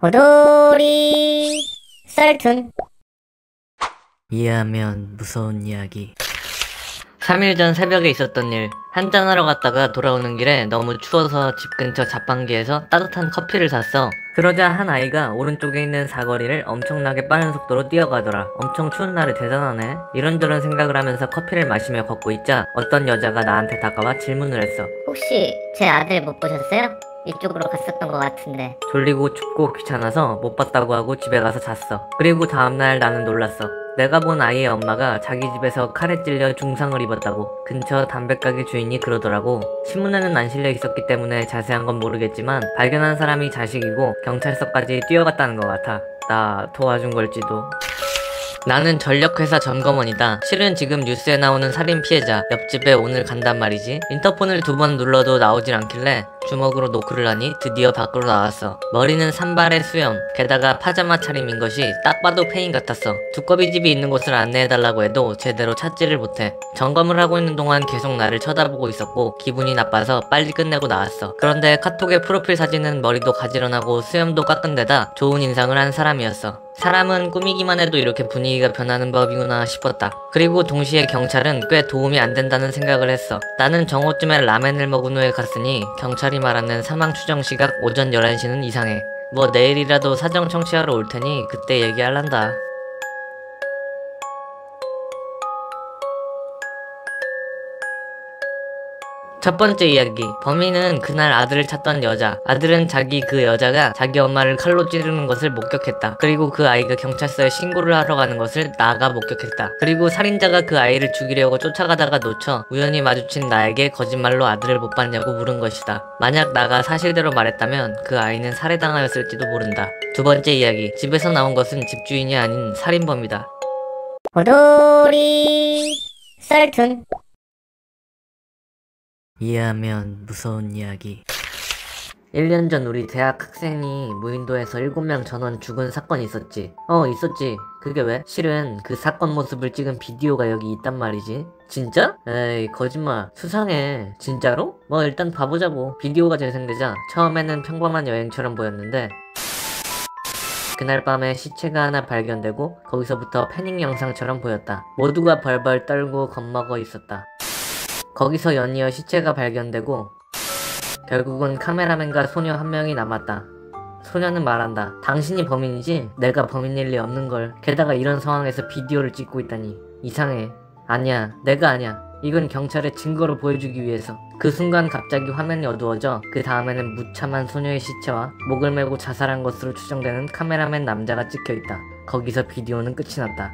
오돌이 썰툰. 이해하면 무서운 이야기. 3일 전 새벽에 있었던 일. 한잔하러 갔다가 돌아오는 길에 너무 추워서 집 근처 자판기에서 따뜻한 커피를 샀어. 그러자 한 아이가 오른쪽에 있는 사거리를 엄청나게 빠른 속도로 뛰어가더라. 엄청 추운 날에 대단하네. 이런저런 생각을 하면서 커피를 마시며 걷고 있자 어떤 여자가 나한테 다가와 질문을 했어. 혹시 제 아들 못 보셨어요? 이쪽으로 갔었던 것 같은데. 졸리고 춥고 귀찮아서 못 봤다고 하고 집에 가서 잤어. 그리고 다음날 나는 놀랐어. 내가 본 아이의 엄마가 자기 집에서 칼에 찔려 중상을 입었다고 근처 담배가게 주인이 그러더라고. 신문에는 안 실려 있었기 때문에 자세한 건 모르겠지만 발견한 사람이 자식이고 경찰서까지 뛰어갔다는 것 같아. 나 도와준 걸지도. 나는 전력회사 점검원이다. 실은 지금 뉴스에 나오는 살인 피해자 옆집에 오늘 간단 말이지. 인터폰을 2번 눌러도 나오질 않길래 주먹으로 노크를 하니 드디어 밖으로 나왔어. 머리는 산발의 수염, 게다가 파자마 차림인 것이 딱 봐도 페인 같았어. 두꺼비 집이 있는 곳을 안내해달라고 해도 제대로 찾지를 못해. 점검을 하고 있는 동안 계속 나를 쳐다보고 있었고 기분이 나빠서 빨리 끝내고 나왔어. 그런데 카톡의 프로필 사진은 머리도 가지런하고 수염도 깎은 데다 좋은 인상을 한 사람이었어. 사람은 꾸미기만 해도 이렇게 분위기가 변하는 법이구나 싶었다. 그리고 동시에 경찰은 꽤 도움이 안 된다는 생각을 했어. 나는 정오쯤에 라멘을 먹은 후에 갔으니 경찰이 말하는 사망 추정 시각 오전 11시는 이상해. 뭐 내일이라도 사정 청취하러 올 테니 그때 얘기할란다. 첫 번째 이야기. 범인은 그날 아들을 찾던 여자. 아들은 그 여자가 자기 엄마를 칼로 찌르는 것을 목격했다. 그리고 그 아이가 경찰서에 신고를 하러 가는 것을 나가 목격했다. 그리고 살인자가 그 아이를 죽이려고 쫓아가다가 놓쳐 우연히 마주친 나에게 거짓말로 아들을 못 봤냐고 물은 것이다. 만약 나가 사실대로 말했다면 그 아이는 살해당하였을지도 모른다. 두 번째 이야기. 집에서 나온 것은 집주인이 아닌 살인범이다. 오돌이 썰툰. 이해하면 무서운 이야기. 1년 전 우리 대학 학생이 무인도에서 7명 전원 죽은 사건이 있었지. 있었지. 그게 왜? 실은 그 사건 모습을 찍은 비디오가 여기 있단 말이지. 진짜? 에이, 거짓말. 수상해. 진짜로? 뭐 일단 봐보자고. 비디오가 재생되자 처음에는 평범한 여행처럼 보였는데 그날 밤에 시체가 하나 발견되고 거기서부터 패닉 영상처럼 보였다. 모두가 벌벌 떨고 겁먹어 있었다. 거기서 연이어 시체가 발견되고 결국은 카메라맨과 소녀 한 명이 남았다. 소녀는 말한다. 당신이 범인이지? 내가 범인일 리 없는걸. 게다가 이런 상황에서 비디오를 찍고 있다니. 이상해. 아니야. 내가 아니야. 이건 경찰에 증거로 보여주기 위해서. 그 순간 갑자기 화면이 어두워져 그 다음에는 무참한 소녀의 시체와 목을 메고 자살한 것으로 추정되는 카메라맨 남자가 찍혀있다. 거기서 비디오는 끝이 났다.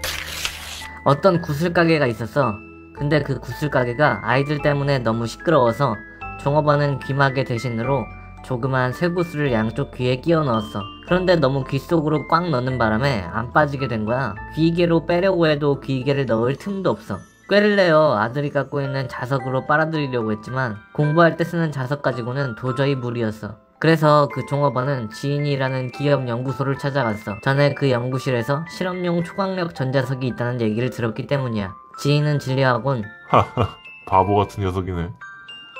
어떤 구슬가게가 있었어. 근데 그 구슬가게가 아이들 때문에 너무 시끄러워서 종업원은 귀마개 대신으로 조그만 쇠구슬을 양쪽 귀에 끼워 넣었어. 그런데 너무 귀 속으로 꽉 넣는 바람에 안 빠지게 된 거야. 귀이개로 빼려고 해도 귀이개를 넣을 틈도 없어. 꾀를 내어 아들이 갖고 있는 자석으로 빨아들이려고 했지만 공부할 때 쓰는 자석 가지고는 도저히 무리였어. 그래서 그 종업원은 지인이 일하는 기업 연구소를 찾아갔어. 전에 그 연구실에서 실험용 초강력 전자석이 있다는 얘기를 들었기 때문이야. 지인은 진료하곤 하하, 바보 같은 녀석이네.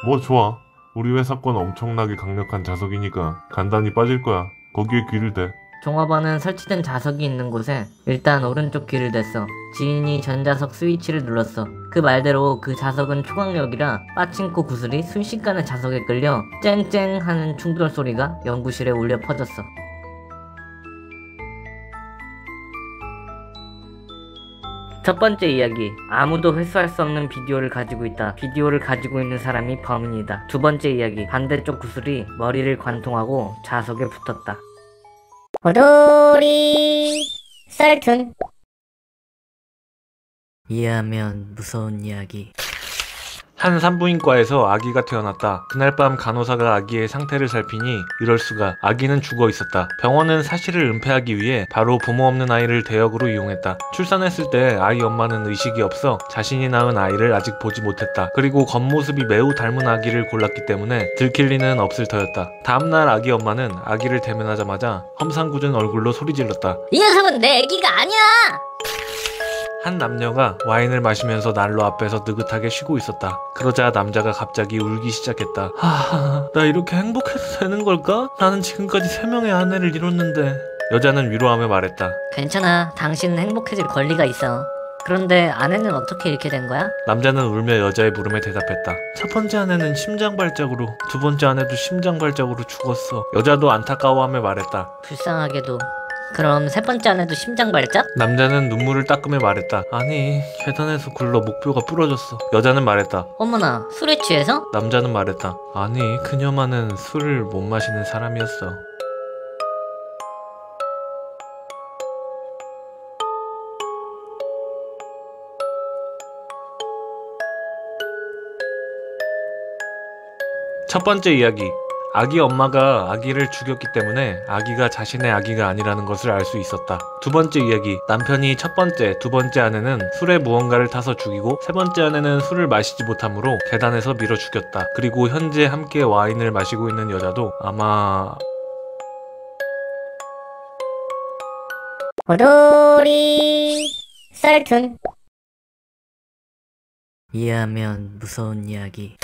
뭐 좋아. 우리 회사 건 엄청나게 강력한 자석이니까 간단히 빠질 거야. 거기에 귀를 대. 종업원은 설치된 자석이 있는 곳에 일단 오른쪽 귀를 댔어. 지인이 전자석 스위치를 눌렀어. 그 말대로 그 자석은 초강력이라 빠친코 구슬이 순식간에 자석에 끌려 쨍쨍 하는 충돌 소리가 연구실에 울려 퍼졌어. 첫 번째 이야기. 아무도 회수할 수 없는 비디오를 가지고 있다. 비디오를 가지고 있는 사람이 범인이다. 두 번째 이야기. 반대쪽 구슬이 머리를 관통하고 자석에 붙었다. 오돌이 썰툰. 이해하면 무서운 이야기. 한 산부인과에서 아기가 태어났다. 그날 밤 간호사가 아기의 상태를 살피니 이럴 수가. 아기는 죽어 있었다. 병원은 사실을 은폐하기 위해 바로 부모 없는 아이를 대역으로 이용했다. 출산했을 때 아이 엄마는 의식이 없어 자신이 낳은 아이를 아직 보지 못했다. 그리고 겉모습이 매우 닮은 아기를 골랐기 때문에 들킬 리는 없을 터였다. 다음날 아기 엄마는 아기를 대면하자마자 험상궂은 얼굴로 소리 질렀다. 이 녀석은 내 애기가 아니야! 한 남녀가 와인을 마시면서 난로 앞에서 느긋하게 쉬고 있었다. 그러자 남자가 갑자기 울기 시작했다. 나 이렇게 행복해도 되는 걸까? 나는 지금까지 3명의 아내를 잃었는데. 여자는 위로하며 말했다. 괜찮아. 당신은 행복해질 권리가 있어. 그런데 아내는 어떻게 이렇게 된 거야? 남자는 울며 여자의 물음에 대답했다. 첫 번째 아내는 심장 발작으로, 두 번째 아내도 심장 발작으로 죽었어. 여자도 안타까워하며 말했다. 불쌍하게도. 그럼 세 번째 아내도 심장 발작? 남자는 눈물을 닦으며 말했다. 아니, 계단에서 굴러 목표가 부러졌어. 여자는 말했다. 어머나, 술에 취해서? 남자는 말했다. 아니, 그녀만은 술을 못 마시는 사람이었어. 첫 번째 이야기. 아기 엄마가 아기를 죽였기 때문에 아기가 자신의 아기가 아니라는 것을 알 수 있었다. 두 번째 이야기. 남편이 첫 번째, 두 번째 아내는 술에 무언가를 타서 죽이고 세 번째 아내는 술을 마시지 못함으로 계단에서 밀어 죽였다. 그리고 현재 함께 와인을 마시고 있는 여자도 아마... 오돌이 썰툰. 이해하면 무서운 이야기.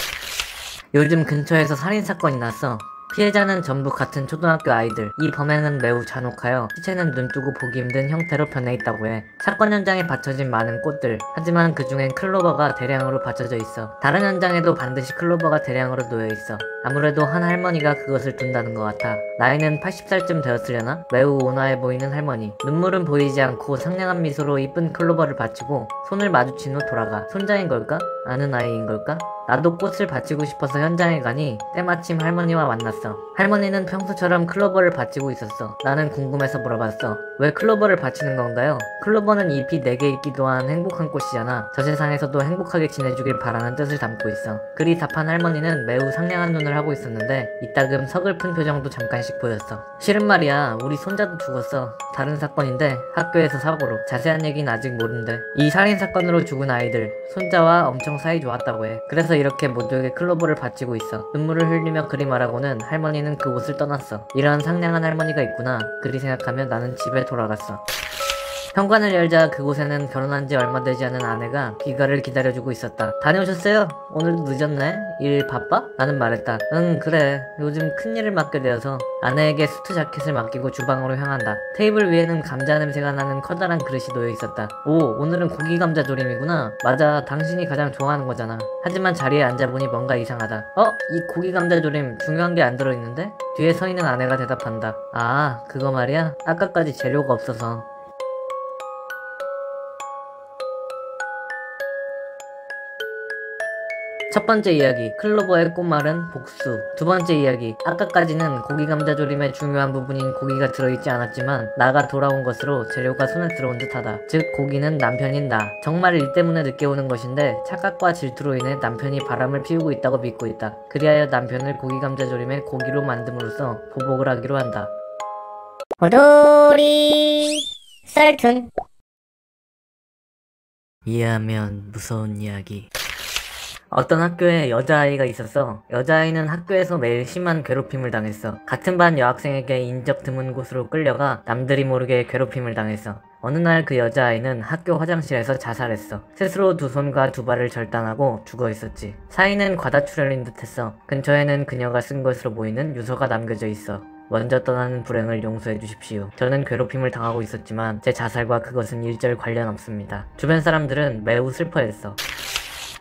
요즘 근처에서 살인사건이 났어. 피해자는 전부 같은 초등학교 아이들. 이 범행은 매우 잔혹하여 시체는 눈뜨고 보기 힘든 형태로 변해 있다고 해. 사건 현장에 받쳐진 많은 꽃들. 하지만 그 중엔 클로버가 대량으로 받쳐져 있어. 다른 현장에도 반드시 클로버가 대량으로 놓여 있어. 아무래도 한 할머니가 그것을 둔다는 것 같아. 나이는 80살쯤 되었으려나? 매우 온화해 보이는 할머니. 눈물은 보이지 않고 상냥한 미소로 이쁜 클로버를 받치고 손을 마주친 후 돌아가. 손자인 걸까? 아는 아이인 걸까? 나도 꽃을 바치고 싶어서 현장에 가니 때마침 할머니와 만났어. 할머니는 평소처럼 클로버를 바치고 있었어. 나는 궁금해서 물어봤어. 왜 클로버를 바치는 건가요? 클로버는 잎이 4개 있기도 한 행복한 꽃이잖아. 저 세상에서도 행복하게 지내주길 바라는 뜻을 담고 있어. 그리 답한 할머니는 매우 상냥한 눈을 하고 있었는데 이따금 서글픈 표정도 잠깐씩 보였어. 실은 말이야, 우리 손자도 죽었어. 다른 사건인데 학교에서 사고로. 자세한 얘기는 아직 모른대. 이 살인사건으로 죽은 아이들, 손자와 엄청 사이 좋았다고 해. 그래서 이렇게 모두에게 클로버를 바치고 있어. 눈물을 흘리며 그리 말하고는 할머니는 그 옷을 떠났어. 이런 상냥한 할머니가 있구나. 그리 생각하며 나는 집에 돌아갔어. 현관을 열자 그곳에는 결혼한 지 얼마 되지 않은 아내가 귀가를 기다려주고 있었다. 다녀오셨어요? 오늘도 늦었네? 일 바빠? 나는 말했다. 응, 그래. 요즘 큰일을 맡게 되어서. 아내에게 수트 자켓을 맡기고 주방으로 향한다. 테이블 위에는 감자 냄새가 나는 커다란 그릇이 놓여 있었다. 오, 오늘은 고기 감자 조림이구나. 맞아, 당신이 가장 좋아하는 거잖아. 하지만 자리에 앉아보니 뭔가 이상하다. 이 고기 감자 조림 중요한 게 안 들어있는데? 뒤에 서 있는 아내가 대답한다. 아, 그거 말이야? 아까까지 재료가 없어서. 첫 번째 이야기, 클로버의 꽃말은 복수. 두 번째 이야기, 아까까지는 고기 감자조림의 중요한 부분인 고기가 들어있지 않았지만 나가 돌아온 것으로 재료가 손에 들어온 듯하다. 즉 고기는 남편인 나. 정말 일 때문에 늦게 오는 것인데 착각과 질투로 인해 남편이 바람을 피우고 있다고 믿고 있다. 그리하여 남편을 고기 감자조림의 고기로 만듦으로써 보복을 하기로 한다. 오돌이 썰툰. 이해하면 무서운 이야기. 어떤 학교에 여자아이가 있었어. 여자아이는 학교에서 매일 심한 괴롭힘을 당했어. 같은 반 여학생에게 인적 드문 곳으로 끌려가 남들이 모르게 괴롭힘을 당했어. 어느 날 그 여자아이는 학교 화장실에서 자살했어. 스스로 두 손과 두 발을 절단하고 죽어 있었지. 사인은 과다출혈인 듯했어. 근처에는 그녀가 쓴 것으로 보이는 유서가 남겨져 있어. 먼저 떠나는 불행을 용서해 주십시오. 저는 괴롭힘을 당하고 있었지만 제 자살과 그것은 일절 관련 없습니다. 주변 사람들은 매우 슬퍼했어.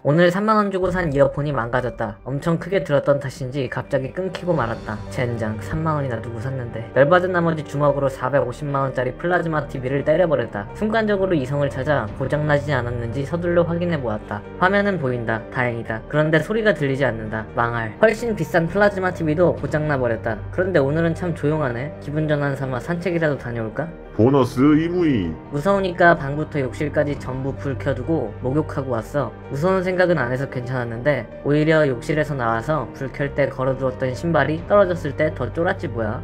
오늘 3만원 주고 산 이어폰이 망가졌다. 엄청 크게 들었던 탓인지 갑자기 끊기고 말았다. 젠장, 3만원이나 두고 샀는데. 열받은 나머지 주먹으로 450만원짜리 플라즈마 TV를 때려버렸다. 순간적으로 이성을 찾아 고장나지 않았는지 서둘러 확인해보았다. 화면은 보인다. 다행이다. 그런데 소리가 들리지 않는다. 망할. 훨씬 비싼 플라즈마 TV도 고장나버렸다. 그런데 오늘은 참 조용하네. 기분 전환 삼아 산책이라도 다녀올까? 보너스 이무이. 무서우니까 방부터 욕실까지 전부 불 켜두고 목욕하고 왔어. 무서운 생각은 안 해서 괜찮았는데 오히려 욕실에서 나와서 불 켤 때 걸어두었던 신발이 떨어졌을 때 더 쫄았지 뭐야.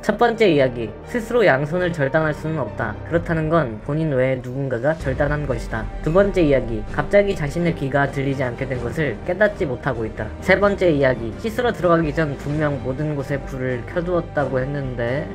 첫 번째 이야기, 스스로 양손을 절단할 수는 없다. 그렇다는 건 본인 외에 누군가가 절단한 것이다. 두 번째 이야기, 갑자기 자신의 귀가 들리지 않게 된 것을 깨닫지 못하고 있다. 세 번째 이야기, 씻으러 들어가기 전 분명 모든 곳에 불을 켜두었다고 했는데